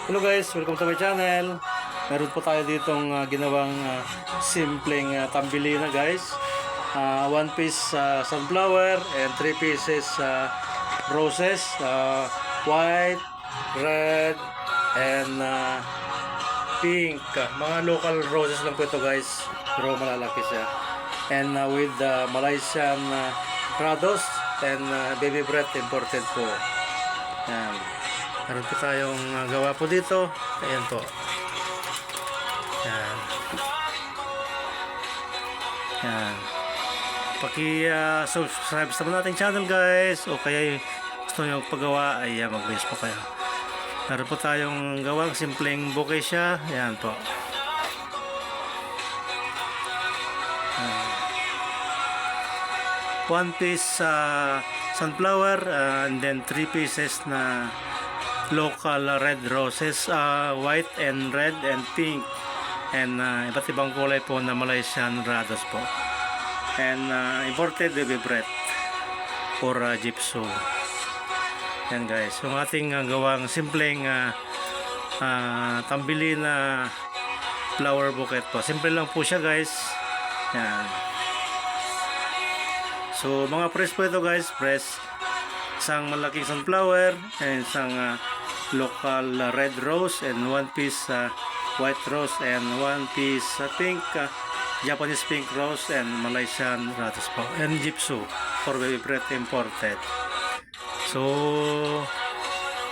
Hello guys, welcome to my channel. Meron po tayo ditong ginawang simpleng tambilina guys. One piece sunflower and 3 pieces roses, white, red, and pink. Mga local roses lang po ito guys, pero malalaki siya. And with Malaysian Prados and baby breath imported po. Yan. Meron po tayong gawa po dito. Ayan po. Yan. Yan. Paki-subscribe sa nating channel guys. O kaya gusto nyo paggawa ay mag-wish po kayo. Meron po tayong gawang simpleng bouquet siya. Ayan po. One piece sunflower and then 3 pieces na local red roses, white and red and pink, and iba't ibang kulay po na Malaysian Rados po, and imported baby breath for gypsum. Yan guys, yung ating gawang simpleng tambili na flower bouquet po. Simple lang po siya guys. Yan. So mga press po ito guys, press isang malaking sunflower and isang local red rose and 1 piece white rose and 1 piece pink Japanese pink rose and Malaysian Rados po, and gypsum for baby breath imported. So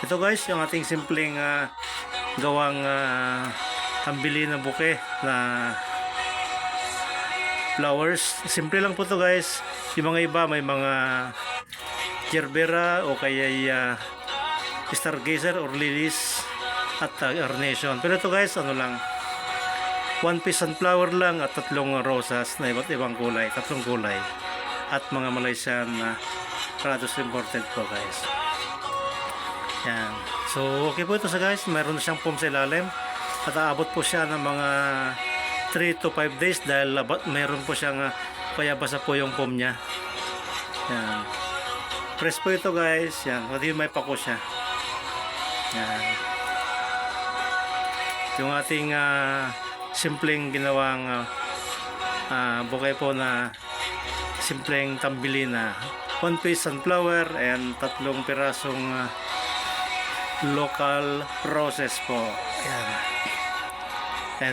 ito guys yung ating simpleng gawang tambili na bouquet na flowers. Simple lang po to guys. Yung mga iba may mga gerbera o kaya stargazer or lilies at carnation. Pero ito guys, ano lang, 1 piece sunflower lang at 3 rosas na iba't ibang kulay, 3 kulay at mga Malaysian Rados imported po guys. Yan. So okay po ito sa guys, mayroon na siyang foam sa ilalim at aabot po siya ng mga 3 to 5 days dahil mayroon po siyang kaya basa po yung foam niya. Yan. Press po ito guys. Yan. Pati may pako siya. Yan. Yung ating simpleng ginawang bouquet po na simpleng tambili na 1 piece sunflower and 3 pirasong local roses po. Yan.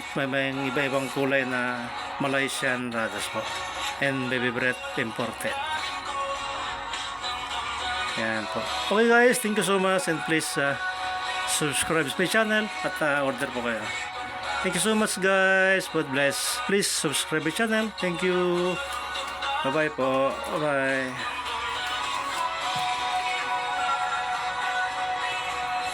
At may iba-ibang kulay na Malaysian Rados po and baby breath imported. Yan po. Okay guys, thank you so much and please subscribe to my channel at order po kayo. Thank you so much guys. God bless. Please subscribe my channel. Thank you. Bye bye po. Bye bye.